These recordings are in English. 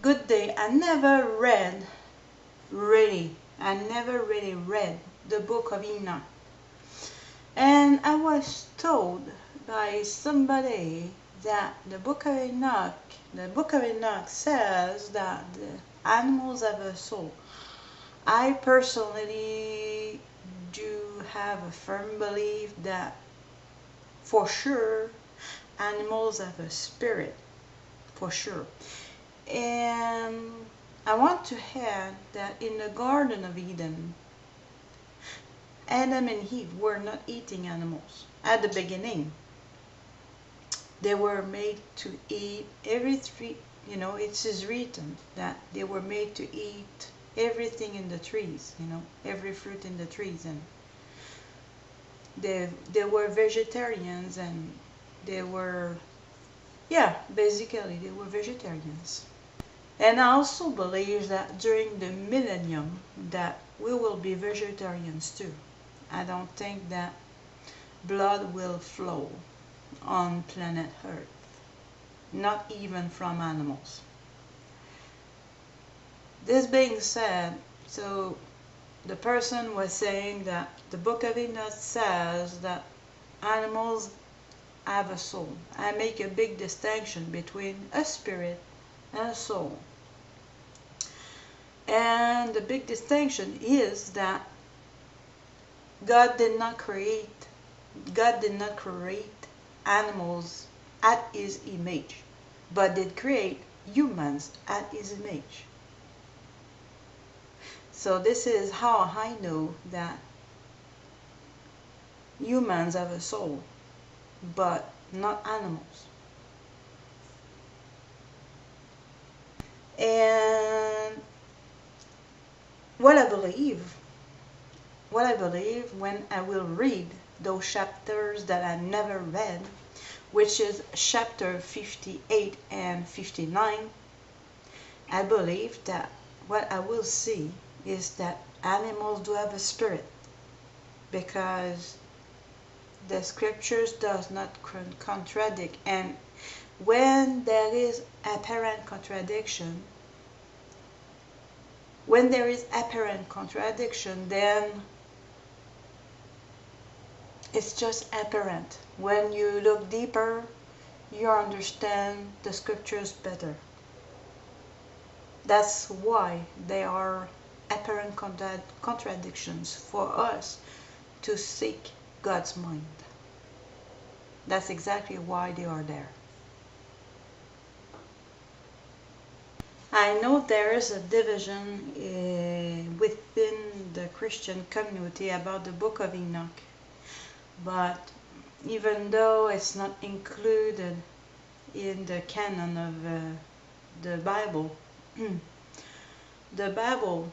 Good day. I never really read the Book of Enoch. And I was told by somebody that the Book of Enoch says that the animals have a soul. I personally do have a firm belief that for sure animals have a spirit, for sure. And I want to add that in the Garden of Eden, Adam and Eve were not eating animals. At the beginning, they were made to eat every tree. It is written that they were made to eat everything in the trees, every fruit in the trees. And they were vegetarians, and they were, yeah, basically they were vegetarians. And I also believe that during the millennium that we will be vegetarians too. I don't think that blood will flow on planet Earth, not even from animals. This being said, so the person was saying that the Book of Enoch says that animals have a soul. I make a big distinction between a spirit and a soul. And the big distinction is that God did not create animals at his image, but did create humans at his image. So this is how I know that humans have a soul, but not animals. And what I believe when I will read those chapters that I never read, which is chapter 58 and 59, I believe that what I will see is that animals do have a spirit, because the scriptures does not contradict. And when there is apparent contradiction, then it's just apparent. When you look deeper, you understand the scriptures better. That's why they are apparent contradictions for us to seek God's mind. That's exactly why they are there. I know there is a division within the Christian community about the Book of Enoch, but even though it's not included in the canon of the Bible, the Bible,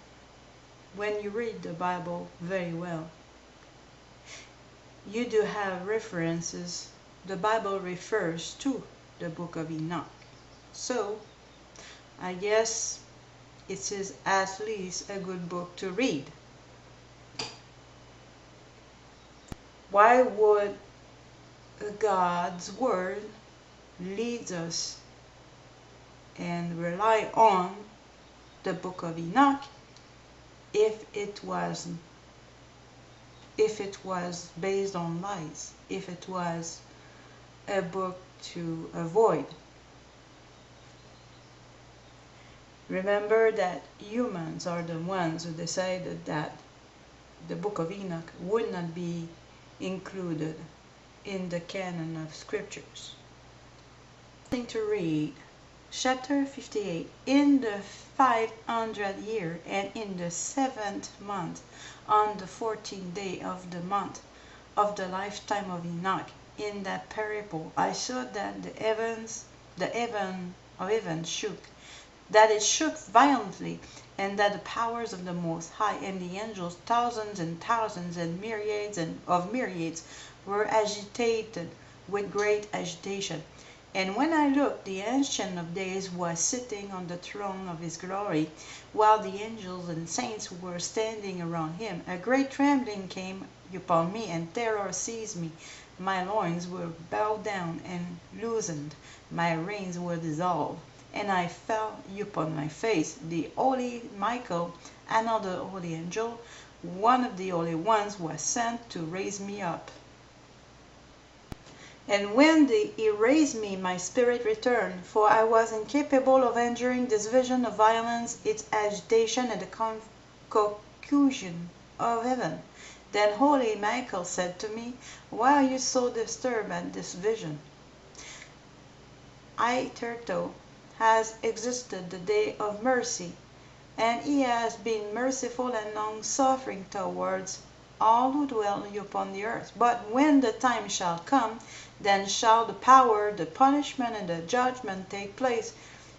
when you read the Bible very well, you do have references. The Bible refers to the Book of Enoch. So I guess it is at least a good book to read. Why would God's word lead us and rely on the Book of Enoch if it was based on lies, if it was a book to avoid? Remember that humans are the ones who decided that the Book of Enoch would not be included in the canon of scriptures. Something to read. Chapter 58. In the 500th year, and in the 7th month, on the 14th day of the month of the lifetime of Enoch, in that parable I saw that the heaven shook, that it shook violently, and that the powers of the Most High and the angels, thousands and thousands and myriads of myriads, were agitated with great agitation. And when I looked, the Ancient of Days was sitting on the throne of his glory, while the angels and saints were standing around him. A great trembling came upon me, and terror seized me. My loins were bowed down and loosened, my reins were dissolved, and I fell upon my face. The holy Michael, another holy angel, one of the holy ones, was sent to raise me up. And when he raised me, my spirit returned, for I was incapable of enduring this vision of violence, its agitation, and the confusion of heaven. Then holy Michael said to me, "Why are you so disturbed at this vision? Hitherto has existed the day of mercy, and he has been merciful and long-suffering towards all who dwell upon the earth. But when the time shall come, then shall the power, the punishment, and the judgment take place,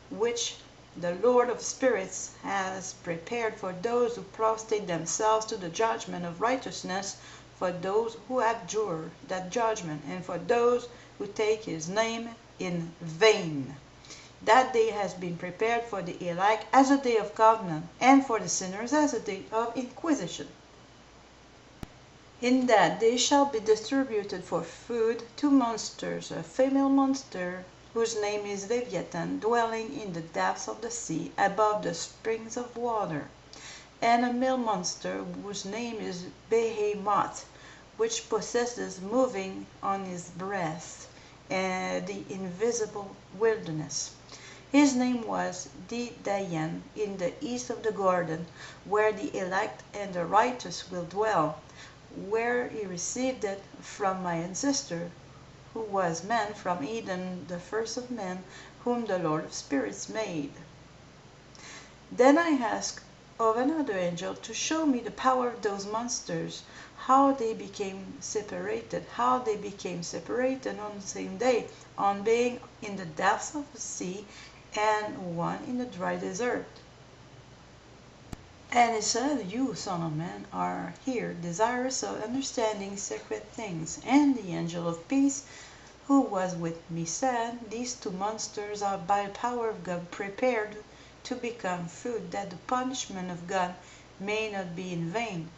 which the Lord of spirits has prepared for those who prostrate themselves to the judgment of righteousness, for those who abjure that judgment, and for those who take his name in vain. That day has been prepared for the elect as a day of covenant, and for the sinners as a day of inquisition. In that they shall be distributed for food 2 monsters, a female monster whose name is Leviathan, dwelling in the depths of the sea above the springs of water, and a male monster whose name is Behemoth, which possesses moving on his breast the invisible wilderness. His name was Dayan in the east of the garden, where the elect and the righteous will dwell, where he received it from my ancestor, who was man from Eden, the first of men, whom the Lord of spirits made. Then I asked of another angel to show me the power of those monsters, how they became separated on the same day, on being in the depths of the sea, and one in the dry desert. And he said, "You, son of man, are here desirous of understanding secret things." And the angel of peace, who was with me, said, "These 2 monsters are by the power of God prepared to become food, that the punishment of God may not be in vain.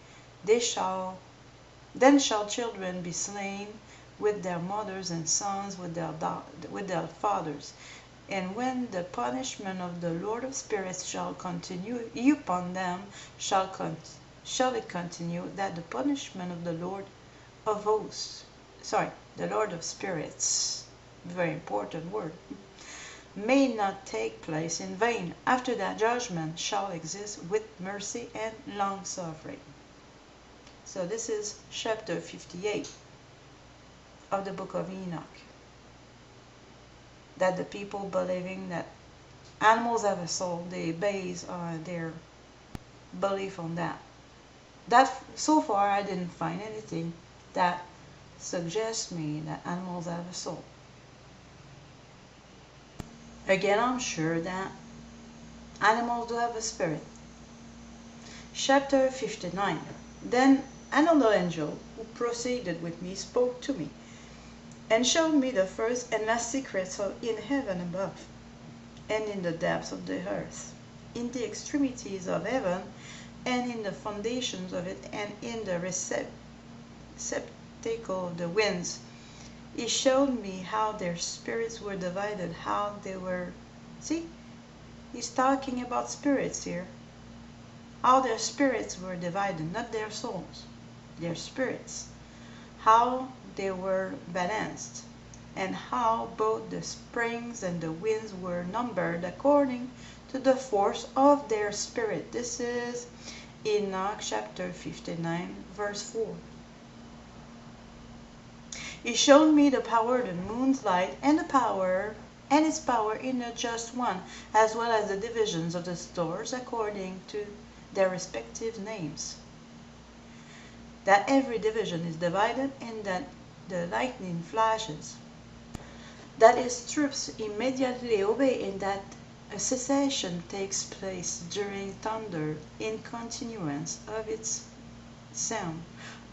Then shall children be slain with their mothers, and sons with their fathers. And when the punishment of the Lord of spirits shall continue upon them, shall it continue, that the punishment of the Lord of hosts, the Lord of spirits, very important word, may not take place in vain. After that judgment shall exist with mercy and long suffering." So this is chapter 58 of the book of Enoch. That the people believing that animals have a soul, they base their belief on that. So far I didn't find anything that suggests me that animals have a soul. Again, I'm sure that animals do have a spirit. Chapter 59. Then another angel who proceeded with me spoke to me, and showed me the first and last secrets in heaven above, and in the depths of the earth, in the extremities of heaven, and in the foundations of it, and in the receptacle of the winds. He showed me how their spirits were divided, how they were... See, he's talking about spirits here. How their spirits were divided, not their souls, their spirits. How they were balanced, and how both the springs and the winds were numbered according to the force of their spirit. This is Enoch chapter 59 verse 4. He showed me the power of the moon's light, and its power in a just one, as well as the divisions of the stars according to their respective names. That every division is divided, and that the lightning flashes, that his troops immediately obey, and that a cessation takes place during thunder in continuance of its sound.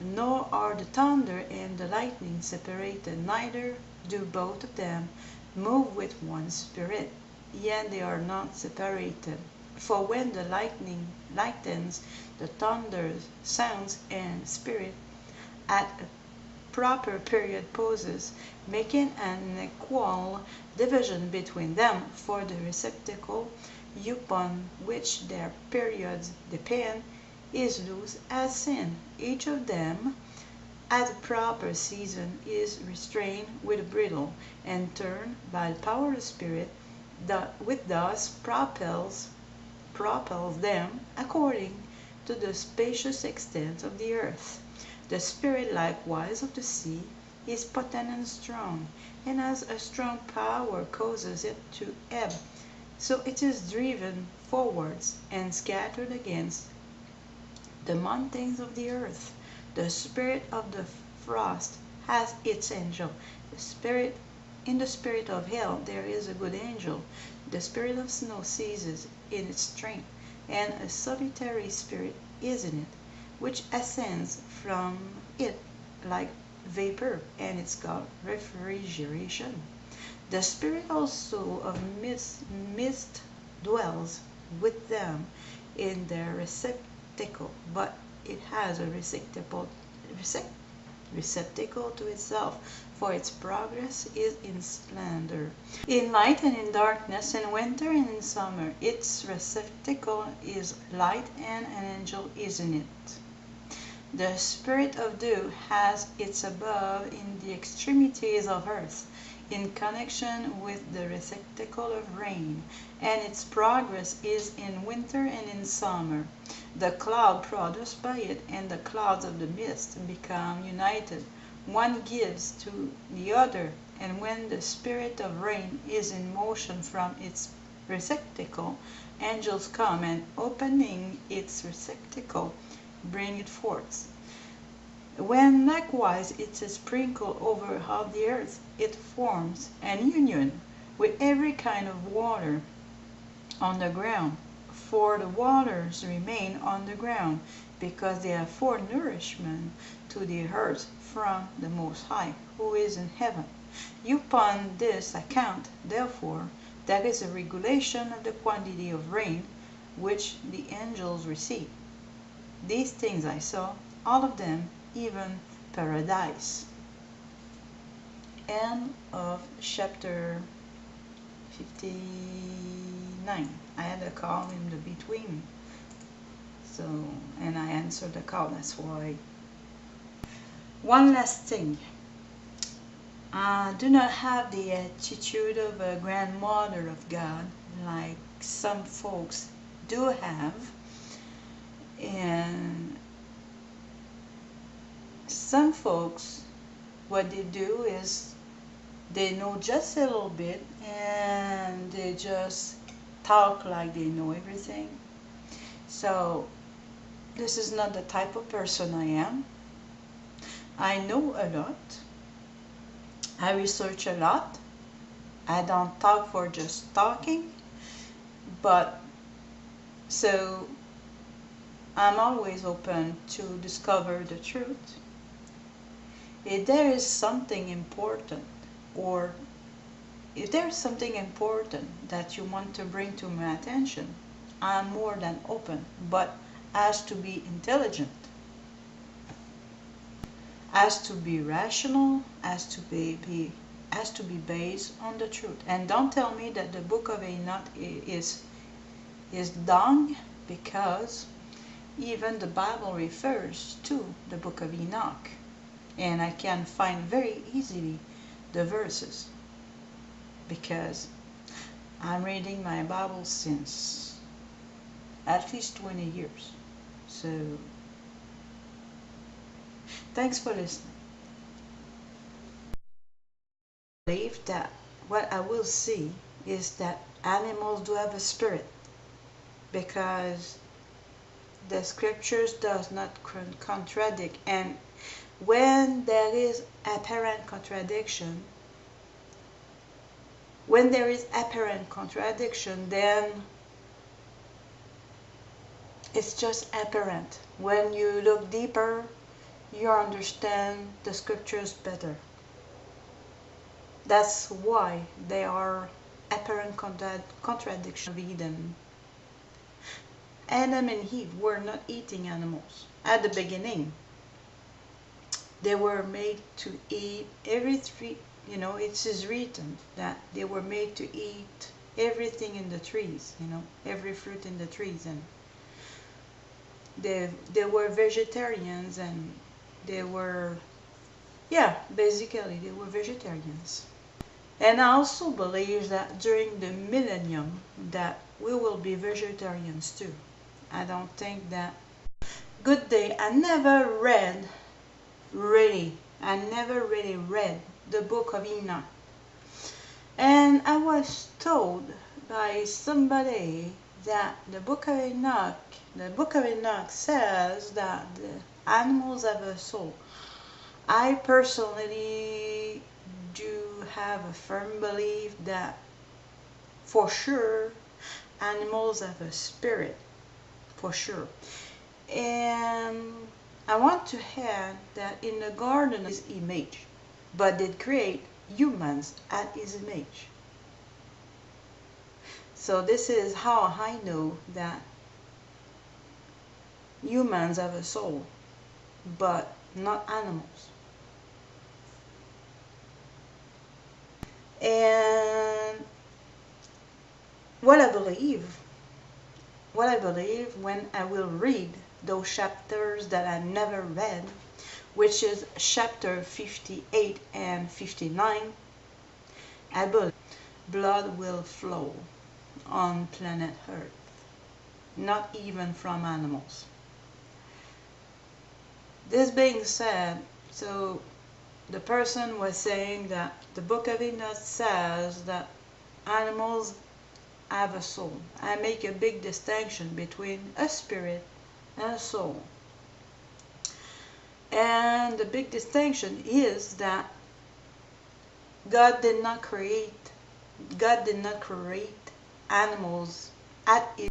Nor are the thunder and the lightning separated, neither do both of them move with one spirit, yet they are not separated. For when the lightning lightens, the thunder sounds, and spirit at a proper period poses, making an equal division between them for the receptacle upon which their periods depend, is loose as sin. Each of them at a proper season is restrained with a bridle, and turned by the power of the Spirit, which thus propels them according to the spacious extent of the earth. The Spirit likewise of the sea is potent and strong, and as a strong power causes it to ebb, so it is driven forwards and scattered against the mountains of the earth. The spirit of the frost has its angel. In the spirit of hell there is a good angel. The spirit of snow ceases in its strength, and a solitary spirit is in it, which ascends from it like vapor, and it's called refrigeration. The spirit also of mist dwells with them in their receptacle, but it has a receptacle to itself, for its progress is in splendor, in light and in darkness, in winter and in summer. Its receptacle is light, and an angel is in it. The spirit of dew has its abode in the extremities of earth, in connection with the receptacle of rain, and its progress is in winter and in summer. The cloud produced by it and the clouds of the mist become united. One gives to the other, and when the spirit of rain is in motion from its receptacle, angels come, and opening its receptacle, bring it forth. When likewise it is sprinkled over all the earth, it forms an union with every kind of water on the ground. For the waters remain on the ground, because they afford nourishment to the earth from the Most High, who is in heaven. Upon this account, therefore, there is a regulation of the quantity of rain which the angels receive. These things I saw, all of them, even paradise. End of chapter 59. I had a call in the between, so, and I answered the call, that's why. One last thing. I do not have the attitude of a grandmother of God like some folks do have, and some folks, what they do is they know just a little bit and they just talk like they know everything. So this is not the type of person I am. I know a lot. I research a lot. I don't talk for just talking, but so I'm always open to discover the truth. If there is something important, or if there's something important that you want to bring to my attention, I'm more than open, but has to be intelligent, has to be rational, has to be based on the truth. And don't tell me that the book of Enoch is dung, because even the Bible refers to the book of Enoch, and I can find very easily the verses, because I'm reading my Bible since at least 20 years. So thanks for listening. I believe that what I will see is that animals do have a spirit, because the scriptures does not contradict, and when there is apparent contradiction, then it's just apparent. When you look deeper, you understand the scriptures better. That's why they are apparent contradiction of Eden. Adam and Eve were not eating animals at the beginning. They were made to eat every tree. You know, it is written that they were made to eat everything in the trees. You know, every fruit in the trees, and they were vegetarians, and they were, yeah, basically they were vegetarians. And I also believe that during the millennium that we will be vegetarians too. I don't think that. Good day. I never really read the book of Enoch. And I was told by somebody that the book of Enoch says that the animals have a soul. I personally do have a firm belief that for sure animals have a spirit, for sure. And I want to add that in the garden is image, but did create humans at his image. So this is how I know that humans have a soul, but not animals. And what I believe when I will read those chapters that I never read, which is chapter 58 and 59, I believe blood will flow on planet Earth, not even from animals. This being said, so the person was saying that the book of Enoch says that animals have a soul. I make a big distinction between a spirit and a soul. And the big distinction is that God did not create animals at